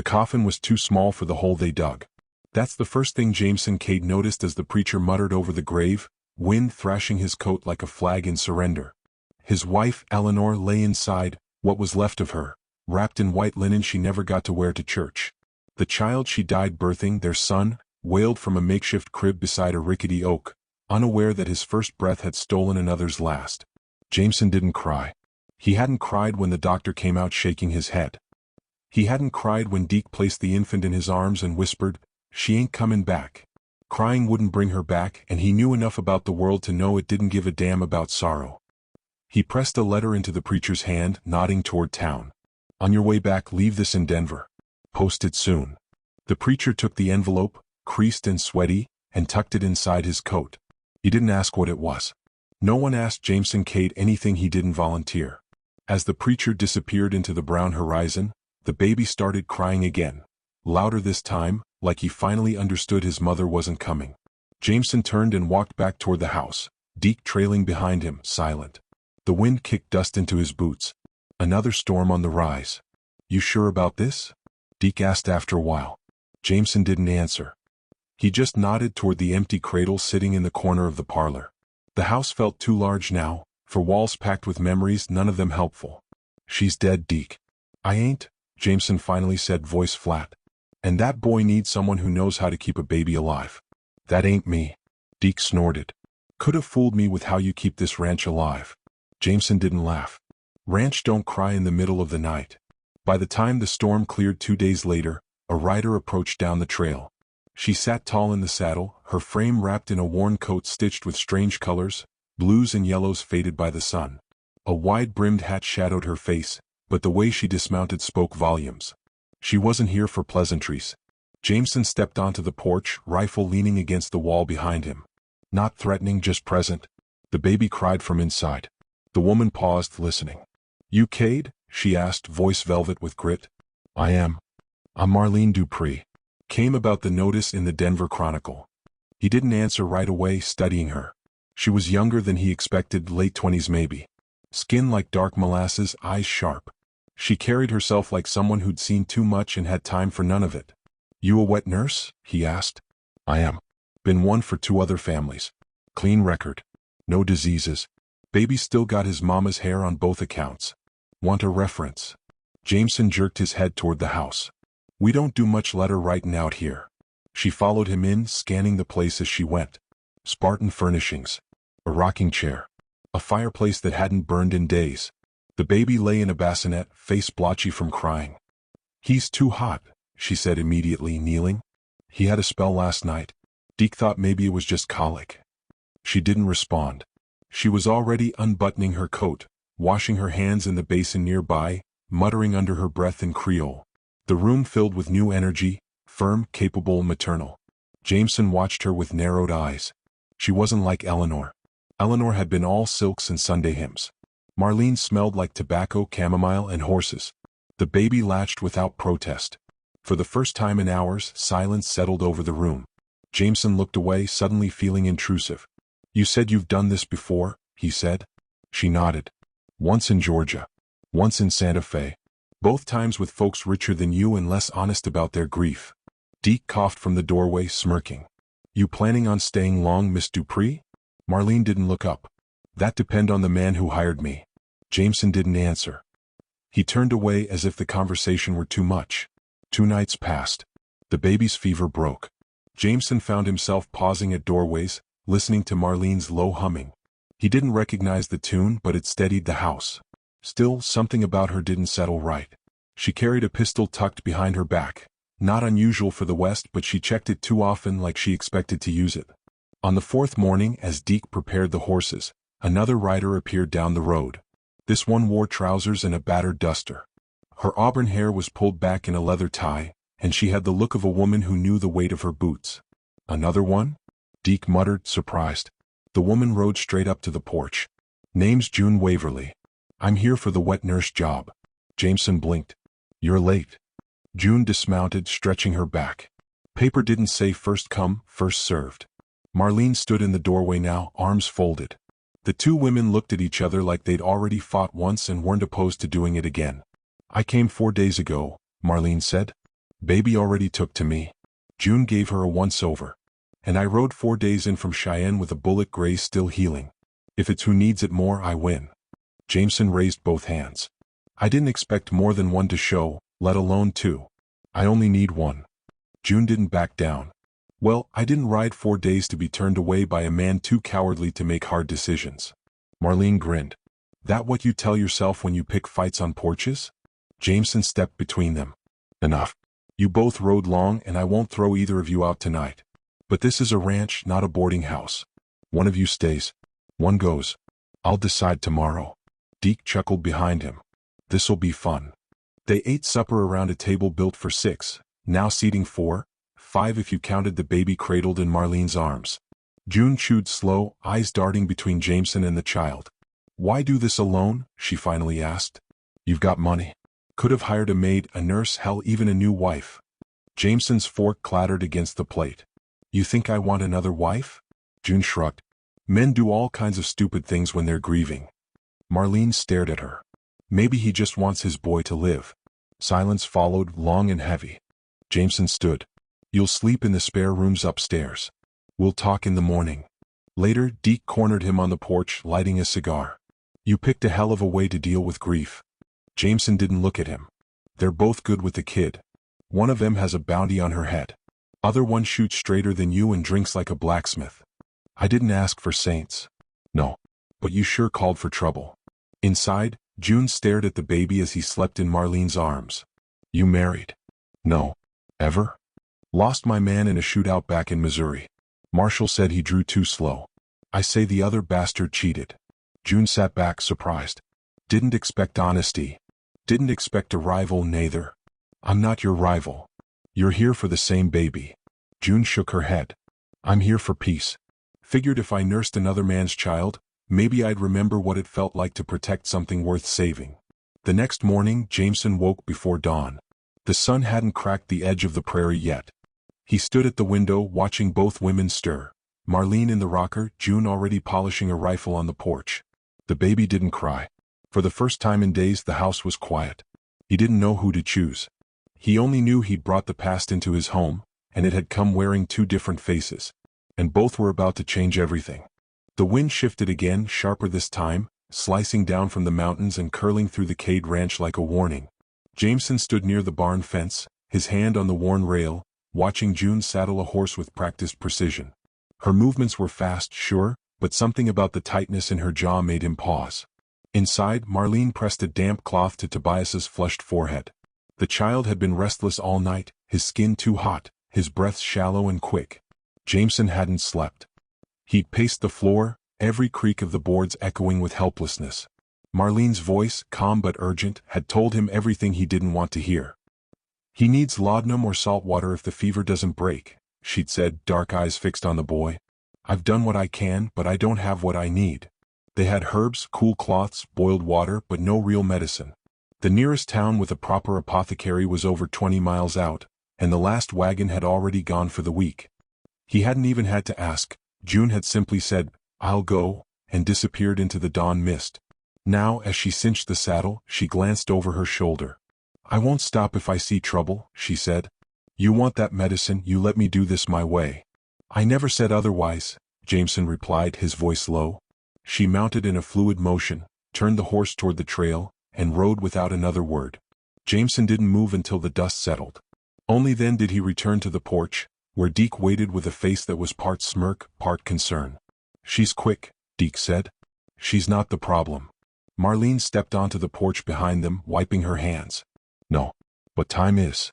The coffin was too small for the hole they dug. That's the first thing Jameson Cade noticed as the preacher muttered over the grave, wind thrashing his coat like a flag in surrender. His wife, Eleanor, lay inside, what was left of her, wrapped in white linen she never got to wear to church. The child she died birthing, their son, wailed from a makeshift crib beside a rickety oak, unaware that his first breath had stolen another's last. Jameson didn't cry. He hadn't cried when the doctor came out shaking his head. He hadn't cried when Deke placed the infant in his arms and whispered, "She ain't coming back." Crying wouldn't bring her back, and he knew enough about the world to know it didn't give a damn about sorrow. He pressed a letter into the preacher's hand, nodding toward town. "On your way back, leave this in Denver. Post it soon." The preacher took the envelope, creased and sweaty, and tucked it inside his coat. He didn't ask what it was. No one asked Jameson Cade anything he didn't volunteer. As the preacher disappeared into the brown horizon, the baby started crying again. Louder this time, like he finally understood his mother wasn't coming. Jameson turned and walked back toward the house, Deke trailing behind him, silent. The wind kicked dust into his boots. Another storm on the rise. "You sure about this?" Deke asked after a while. Jameson didn't answer. He just nodded toward the empty cradle sitting in the corner of the parlor. The house felt too large now, for walls packed with memories, none of them helpful. "She's dead, Deke." "I ain't," Jameson finally said, voice flat. "And that boy needs someone who knows how to keep a baby alive." "That ain't me." Deke snorted. "Could have fooled me with how you keep this ranch alive." Jameson didn't laugh. Ranch don't cry in the middle of the night. By the time the storm cleared 2 days later, a rider approached down the trail. She sat tall in the saddle, her frame wrapped in a worn coat stitched with strange colors, blues and yellows faded by the sun. A wide-brimmed hat shadowed her face, but the way she dismounted spoke volumes. She wasn't here for pleasantries. Jameson stepped onto the porch, rifle leaning against the wall behind him. Not threatening, just present. The baby cried from inside. The woman paused, listening. "You Cade?" she asked, voice velvet with grit. "I am. I'm Marlene Dupree." Came about the notice in the Denver Chronicle. He didn't answer right away, studying her. She was younger than he expected, late 20s maybe. Skin like dark molasses, eyes sharp. She carried herself like someone who'd seen too much and had time for none of it. "You a wet nurse?" he asked. "I am. Been one for 2 other families. Clean record. No diseases. Baby still got his mama's hair on both accounts. Want a reference?" Jameson jerked his head toward the house. "We don't do much letter writing out here." She followed him in, scanning the place as she went. Spartan furnishings. A rocking chair. A fireplace that hadn't burned in days. The baby lay in a bassinet, face blotchy from crying. "He's too hot," she said immediately, kneeling. "He had a spell last night. Deke thought maybe it was just colic." She didn't respond. She was already unbuttoning her coat, washing her hands in the basin nearby, muttering under her breath in Creole. The room filled with new energy, firm, capable, maternal. Jameson watched her with narrowed eyes. She wasn't like Eleanor. Eleanor had been all silks and Sunday hymns. Marlene smelled like tobacco, chamomile, and horses. The baby latched without protest. For the first time in hours, silence settled over the room. Jameson looked away, suddenly feeling intrusive. "You said you've done this before," he said. She nodded. "Once in Georgia. Once in Santa Fe. Both times with folks richer than you and less honest about their grief." Deke coughed from the doorway, smirking. "You planning on staying long, Miss Dupree?" Marlene didn't look up. "That depend on the man who hired me." Jameson didn't answer. He turned away as if the conversation were too much. 2 nights passed. The baby's fever broke. Jameson found himself pausing at doorways, listening to Marlene's low humming. He didn't recognize the tune, but it steadied the house. Still, something about her didn't settle right. She carried a pistol tucked behind her back. Not unusual for the West, but she checked it too often, like she expected to use it. On the 4th morning, as Deke prepared the horses, another rider appeared down the road. This one wore trousers and a battered duster. Her auburn hair was pulled back in a leather tie, and she had the look of a woman who knew the weight of her boots. "Another one?" Deke muttered, surprised. The woman rode straight up to the porch. "Name's June Waverly. I'm here for the wet nurse job." Jameson blinked. "You're late." June dismounted, stretching her back. Paper didn't say first come, first served. Marlene stood in the doorway now, arms folded. The 2 women looked at each other like they'd already fought once and weren't opposed to doing it again. "I came 4 days ago," Marlene said. Baby already took to me. June gave her a once-over. And I rode 4 days in from Cheyenne with a bullet gray still healing. If it's who needs it more, I win. Jameson raised both hands. I didn't expect more than one to show, let alone 2. I only need 1. June didn't back down. Well, I didn't ride 4 days to be turned away by a man too cowardly to make hard decisions. Marlene grinned. That what you tell yourself when you pick fights on porches? Jameson stepped between them. Enough. You both rode long and I won't throw either of you out tonight. But this is a ranch, not a boarding house. One of you stays. One goes. I'll decide tomorrow. Deke chuckled behind him. This'll be fun. They ate supper around a table built for 6, now seating 4, 5 if you counted the baby cradled in Marlene's arms. June chewed slow, eyes darting between Jameson and the child. Why do this alone? She finally asked. You've got money. Could have hired a maid, a nurse, hell, even a new wife. Jameson's fork clattered against the plate. You think I want another wife? June shrugged. Men do all kinds of stupid things when they're grieving. Marlene stared at her. Maybe he just wants his boy to live. Silence followed, long and heavy. Jameson stood. You'll sleep in the spare rooms upstairs. We'll talk in the morning. Later, Deke cornered him on the porch, lighting a cigar. You picked a hell of a way to deal with grief. Jameson didn't look at him. They're both good with the kid. One of them has a bounty on her head. Other one shoots straighter than you and drinks like a blacksmith. I didn't ask for saints. No. But you sure called for trouble. Inside, June stared at the baby as he slept in Marlene's arms. You married? No. Ever? Lost my man in a shootout back in Missouri. Marshall said he drew too slow. I say the other bastard cheated. June sat back surprised. Didn't expect honesty. Didn't expect a rival neither. I'm not your rival. You're here for the same baby. June shook her head. I'm here for peace. Figured if I nursed another man's child, maybe I'd remember what it felt like to protect something worth saving. The next morning, Jameson woke before dawn. The sun hadn't cracked the edge of the prairie yet. He stood at the window watching both women stir. Marlene in the rocker, June already polishing a rifle on the porch. The baby didn't cry. For the first time in days, the house was quiet. He didn't know who to choose. He only knew he'd brought the past into his home, and it had come wearing 2 different faces. And both were about to change everything. The wind shifted again, sharper this time, slicing down from the mountains and curling through the Cade ranch like a warning. Jameson stood near the barn fence, his hand on the worn rail, watching June saddle a horse with practiced precision. Her movements were fast, sure, but something about the tightness in her jaw made him pause. Inside, Marlene pressed a damp cloth to Tobias's flushed forehead. The child had been restless all night, his skin too hot, his breath shallow and quick. Jameson hadn't slept. He'd paced the floor, every creak of the boards echoing with helplessness. Marlene's voice, calm but urgent, had told him everything he didn't want to hear. He needs laudanum or salt water if the fever doesn't break, she'd said, dark eyes fixed on the boy. I've done what I can, but I don't have what I need. They had herbs, cool cloths, boiled water, but no real medicine. The nearest town with a proper apothecary was over 20 miles out, and the last wagon had already gone for the week. He hadn't even had to ask. June had simply said, I'll go, and disappeared into the dawn mist. Now, as she cinched the saddle, she glanced over her shoulder. I won't stop if I see trouble, she said. You want that medicine, you let me do this my way. I never said otherwise, Jameson replied, his voice low. She mounted in a fluid motion, turned the horse toward the trail, and rode without another word. Jameson didn't move until the dust settled. Only then did he return to the porch, where Deke waited with a face that was part smirk, part concern. She's quick, Deke said. She's not the problem. Marlene stepped onto the porch behind them, wiping her hands. No. But time is.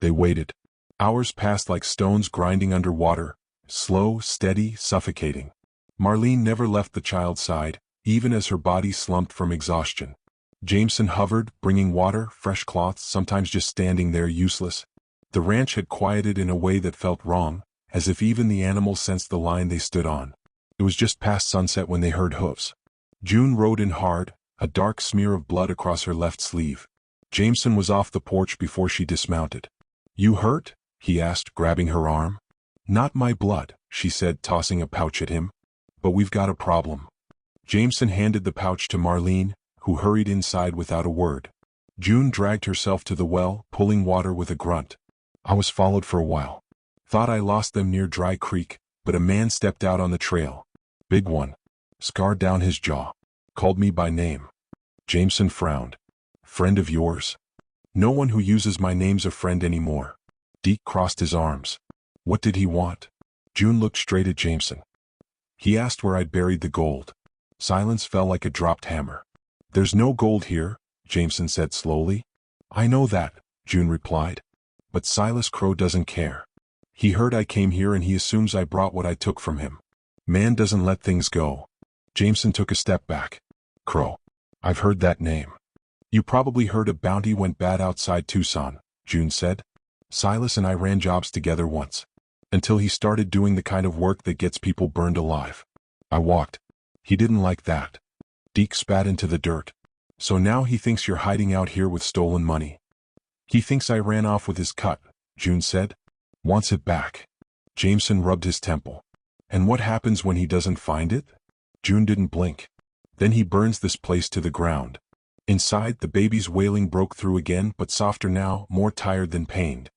They waited. Hours passed like stones grinding under water, slow, steady, suffocating. Marlene never left the child's side, even as her body slumped from exhaustion. Jameson hovered, bringing water, fresh cloths, sometimes just standing there useless. The ranch had quieted in a way that felt wrong, as if even the animals sensed the line they stood on. It was just past sunset when they heard hoofs. June rode in hard, a dark smear of blood across her left sleeve. Jameson was off the porch before she dismounted. You hurt? He asked, grabbing her arm. Not my blood, she said, tossing a pouch at him. But we've got a problem. Jameson handed the pouch to Marlene, who hurried inside without a word. June dragged herself to the well, pulling water with a grunt. I was followed for a while. Thought I lost them near Dry Creek, but a man stepped out on the trail. Big one. Scarred down his jaw. Called me by name. Jameson frowned. Friend of yours? No one who uses my name's a friend anymore. Deke crossed his arms. What did he want? June looked straight at Jameson. He asked where I'd buried the gold. Silence fell like a dropped hammer. There's no gold here, Jameson said slowly. I know that, June replied. But Silas Crow doesn't care. He heard I came here and he assumes I brought what I took from him. Man doesn't let things go. Jameson took a step back. Crow. I've heard that name. You probably heard a bounty went bad outside Tucson, June said. Silas and I ran jobs together once. Until he started doing the kind of work that gets people burned alive. I walked. He didn't like that. Deke spat into the dirt. So now he thinks you're hiding out here with stolen money. He thinks I ran off with his cut, June said. Wants it back. Jameson rubbed his temple. And what happens when he doesn't find it? June didn't blink. Then he burns this place to the ground. Inside, the baby's wailing broke through again, but softer now, more tired than pained.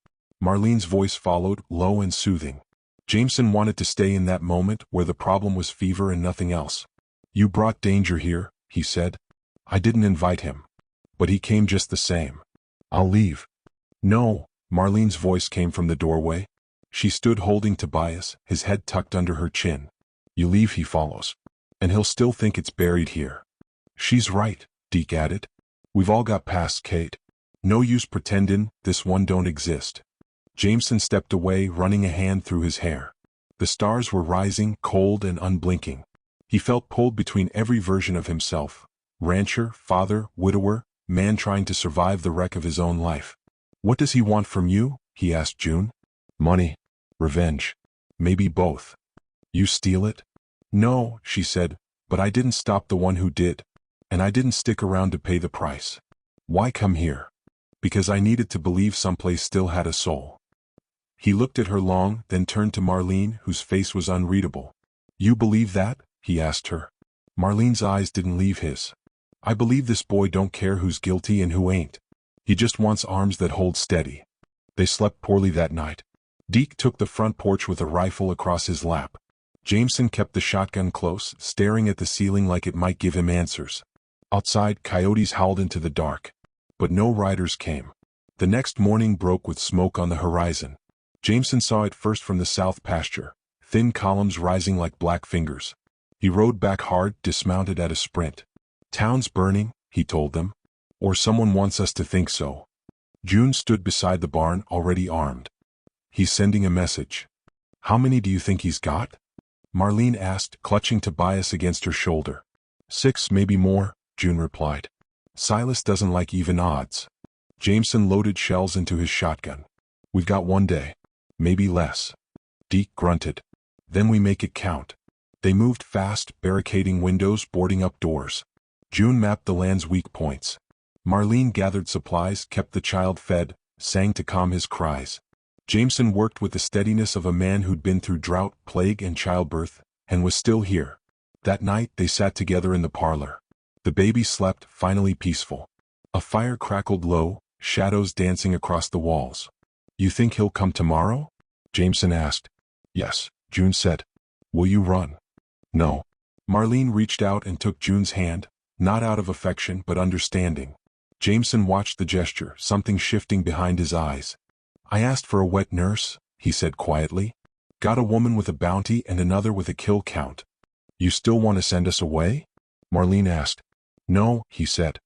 Marlene's voice followed, low and soothing. Jameson wanted to stay in that moment where the problem was fever and nothing else. You brought danger here, he said. I didn't invite him. But he came just the same. I'll leave. No, Marlene's voice came from the doorway. She stood holding Tobias, his head tucked under her chin. You leave, he follows. And he'll still think it's buried here. She's right, Deke added. We've all got past, Kate. No use pretendin' this one don't exist. Jameson stepped away, running a hand through his hair. The stars were rising, cold and unblinking. He felt pulled between every version of himself. Rancher, father, widower, man trying to survive the wreck of his own life. What does he want from you? He asked June. Money. Revenge. Maybe both. You steal it? No, she said, but I didn't stop the one who did. And I didn't stick around to pay the price. Why come here? Because I needed to believe someplace still had a soul. He looked at her long, then turned to Marlene, whose face was unreadable. You believe that? He asked her. Marlene's eyes didn't leave his. I believe this boy don't care who's guilty and who ain't. He just wants arms that hold steady. They slept poorly that night. Deke took the front porch with a rifle across his lap. Jameson kept the shotgun close, staring at the ceiling like it might give him answers. Outside, coyotes howled into the dark. But no riders came. The next morning broke with smoke on the horizon. Jameson saw it first from the south pasture, thin columns rising like black fingers. He rode back hard, dismounted at a sprint. Town's burning, he told them. Or someone wants us to think so. June stood beside the barn, already armed. He's sending a message. How many do you think he's got? Marlene asked, clutching Tobias against her shoulder. 6, maybe more, June replied. Silas doesn't like even odds. Jameson loaded shells into his shotgun. We've got 1 day. Maybe less. Deke grunted. Then we make it count. They moved fast, barricading windows, boarding up doors. June mapped the land's weak points. Marlene gathered supplies, kept the child fed, sang to calm his cries. Jameson worked with the steadiness of a man who'd been through drought, plague, and childbirth, and was still here. That night, they sat together in the parlor. The baby slept, finally peaceful. A fire crackled low, shadows dancing across the walls. You think he'll come tomorrow? Jameson asked. Yes, June said. Will you run? No. Marlene reached out and took June's hand, not out of affection but understanding. Jameson watched the gesture, something shifting behind his eyes. I asked for a wet nurse, he said quietly. Got a woman with a bounty and another with a kill count. You still want to send us away? Marlene asked. No, he said.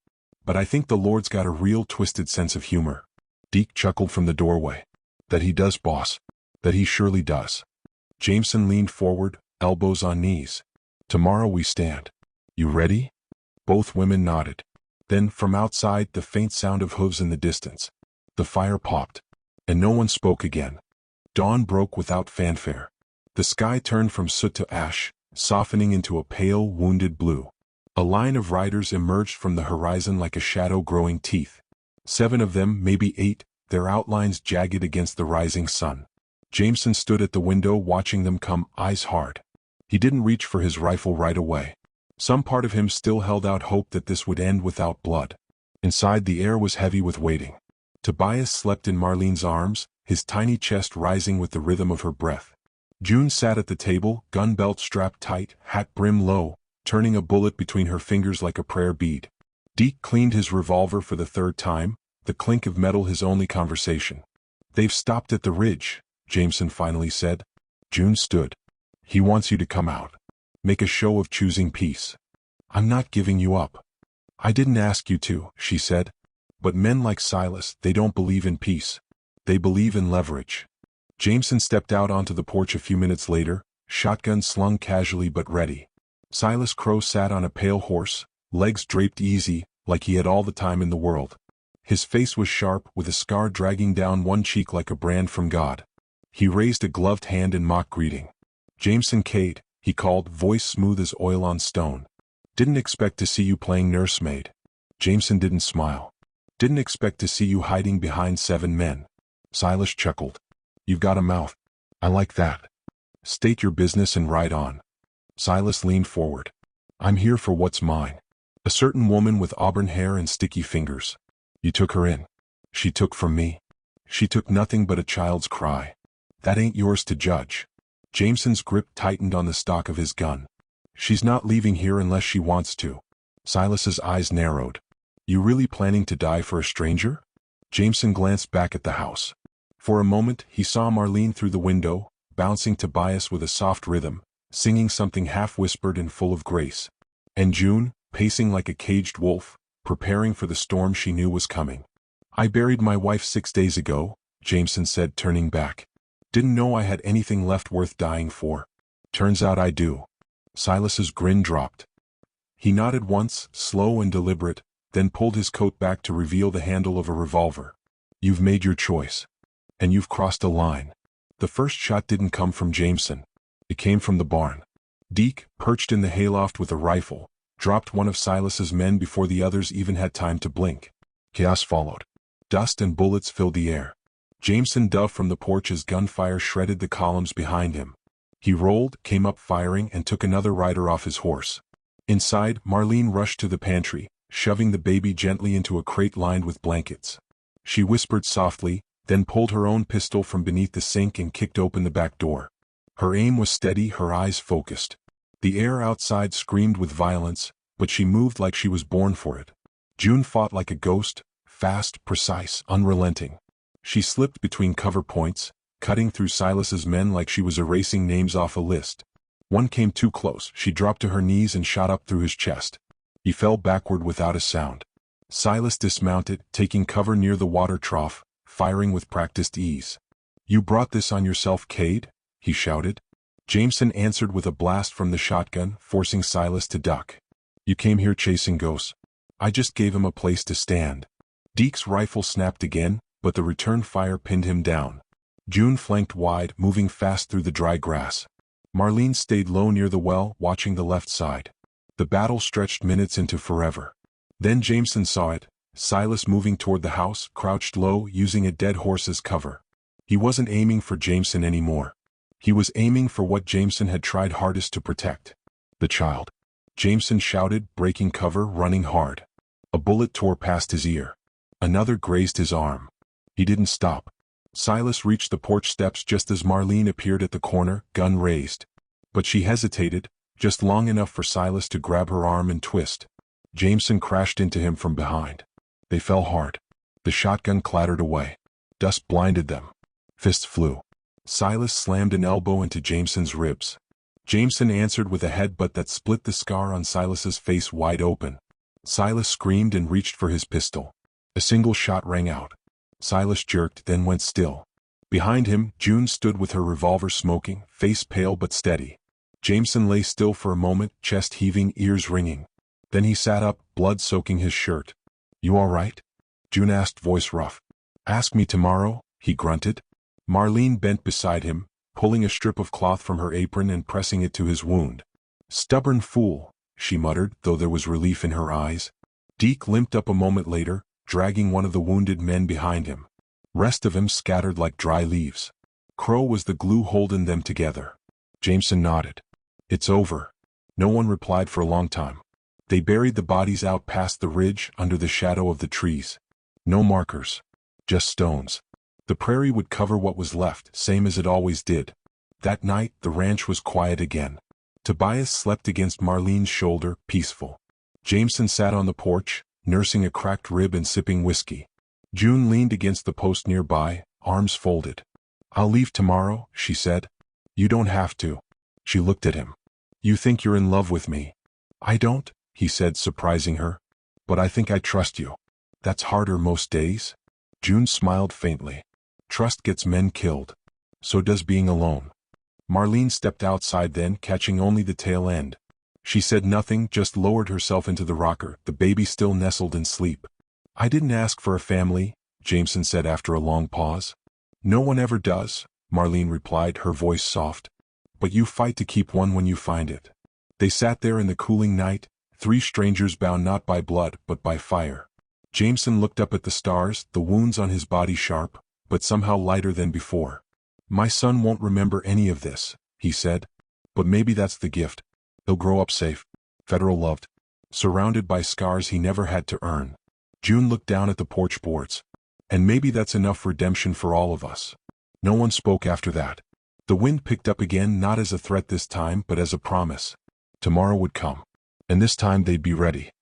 But I think the Lord's got a real twisted sense of humor. Deke chuckled from the doorway. That he does, boss. That he surely does. Jameson leaned forward, elbows on knees. Tomorrow we stand. You ready? Both women nodded. Then, from outside, the faint sound of hooves in the distance. The fire popped. And no one spoke again. Dawn broke without fanfare. The sky turned from soot to ash, softening into a pale, wounded blue. A line of riders emerged from the horizon like a shadow growing teeth. 7 of them, maybe 8, their outlines jagged against the rising sun. Jameson stood at the window watching them come, eyes hard. He didn't reach for his rifle right away. Some part of him still held out hope that this would end without blood. Inside, the air was heavy with waiting. Tobias slept in Marlene's arms, his tiny chest rising with the rhythm of her breath. June sat at the table, gun belt strapped tight, hat brim low, turning a bullet between her fingers like a prayer bead. Deke cleaned his revolver for the third time, the clink of metal his only conversation. "They've stopped at the ridge," Jameson finally said. June stood. "He wants you to come out. Make a show of choosing peace." "I'm not giving you up." "I didn't ask you to," she said. "But men like Silas, they don't believe in peace. They believe in leverage." Jameson stepped out onto the porch a few minutes later, shotgun slung casually but ready. Silas Crow sat on a pale horse, legs draped easy, like he had all the time in the world. His face was sharp, with a scar dragging down one cheek like a brand from God. He raised a gloved hand in mock greeting. "Jameson Cade," he called, voice smooth as oil on stone. "Didn't expect to see you playing nursemaid." Jameson didn't smile. "Didn't expect to see you hiding behind 7 men. Silas chuckled. "You've got a mouth. I like that. State your business and ride on." Silas leaned forward. "I'm here for what's mine. A certain woman with auburn hair and sticky fingers. You took her in. She took from me. She took nothing but a child's cry. That ain't yours to judge." Jameson's grip tightened on the stock of his gun. "She's not leaving here unless she wants to." Silas's eyes narrowed. "You really planning to die for a stranger?" Jameson glanced back at the house. For a moment, he saw Marlene through the window, bouncing Tobias with a soft rhythm, singing something half-whispered and full of grace. And June, pacing like a caged wolf, preparing for the storm she knew was coming. "I buried my wife 6 days ago," Jameson said, turning back. "Didn't know I had anything left worth dying for. Turns out I do." Silas's grin dropped. He nodded once, slow and deliberate, then pulled his coat back to reveal the handle of a revolver. "You've made your choice. And you've crossed a line." The first shot didn't come from Jameson. It came from the barn. Deke, perched in the hayloft with a rifle, dropped one of Silas's men before the others even had time to blink. Chaos followed. Dust and bullets filled the air. Jameson dove from the porch as gunfire shredded the columns behind him. He rolled, came up firing, and took another rider off his horse. Inside, Marlene rushed to the pantry, shoving the baby gently into a crate lined with blankets. She whispered softly, then pulled her own pistol from beneath the sink and kicked open the back door. Her aim was steady, her eyes focused. The air outside screamed with violence, but she moved like she was born for it. June fought like a ghost, fast, precise, unrelenting. She slipped between cover points, cutting through Silas's men like she was erasing names off a list. One came too close, she dropped to her knees and shot up through his chest. He fell backward without a sound. Silas dismounted, taking cover near the water trough, firing with practiced ease. "You brought this on yourself, Cade?" he shouted. Jameson answered with a blast from the shotgun, forcing Silas to duck. "You came here chasing ghosts. I just gave him a place to stand." Deke's rifle snapped again, but the return fire pinned him down. June flanked wide, moving fast through the dry grass. Marlene stayed low near the well, watching the left side. The battle stretched minutes into forever. Then Jameson saw it, Silas moving toward the house, crouched low, using a dead horse as cover. He wasn't aiming for Jameson anymore. He was aiming for what Jameson had tried hardest to protect. The child. Jameson shouted, breaking cover, running hard. A bullet tore past his ear. Another grazed his arm. He didn't stop. Silas reached the porch steps just as Marlene appeared at the corner, gun raised. But she hesitated, just long enough for Silas to grab her arm and twist. Jameson crashed into him from behind. They fell hard. The shotgun clattered away. Dust blinded them. Fists flew. Silas slammed an elbow into Jameson's ribs. Jameson answered with a headbutt that split the scar on Silas's face wide open. Silas screamed and reached for his pistol. A single shot rang out. Silas jerked, then went still. Behind him, June stood with her revolver smoking, face pale but steady. Jameson lay still for a moment, chest heaving, ears ringing. Then he sat up, blood soaking his shirt. "You all right?" June asked, voice rough. "Ask me tomorrow," he grunted. Marlene bent beside him, pulling a strip of cloth from her apron and pressing it to his wound. "Stubborn fool," she muttered, though there was relief in her eyes. Deke limped up a moment later, dragging one of the wounded men behind him. Rest of him scattered like dry leaves. Crow was the glue holding them together. Jameson nodded. "It's over." No one replied for a long time. They buried the bodies out past the ridge, under the shadow of the trees. No markers. Just stones. The prairie would cover what was left, same as it always did. That night, the ranch was quiet again. Tobias slept against Marlene's shoulder, peaceful. Jameson sat on the porch, nursing a cracked rib and sipping whiskey. June leaned against the post nearby, arms folded. "I'll leave tomorrow," she said. "You don't have to." She looked at him. "You think you're in love with me." "I don't," he said, surprising her. "But I think I trust you." "That's harder most days." June smiled faintly. "Trust gets men killed. So does being alone." Marlene stepped outside then, catching only the tail end. She said nothing, just lowered herself into the rocker, the baby still nestled in sleep. "I didn't ask for a family," Jameson said after a long pause. "No one ever does," Marlene replied, her voice soft. "But you fight to keep one when you find it." They sat there in the cooling night, three strangers bound not by blood but by fire. Jameson looked up at the stars, the wounds on his body sharp, but somehow lighter than before. "My son won't remember any of this," he said. "But maybe that's the gift. He'll grow up safe, federal loved, surrounded by scars he never had to earn." June looked down at the porch boards. "And maybe that's enough redemption for all of us." No one spoke after that. The wind picked up again, not as a threat this time but as a promise. Tomorrow would come. And this time they'd be ready.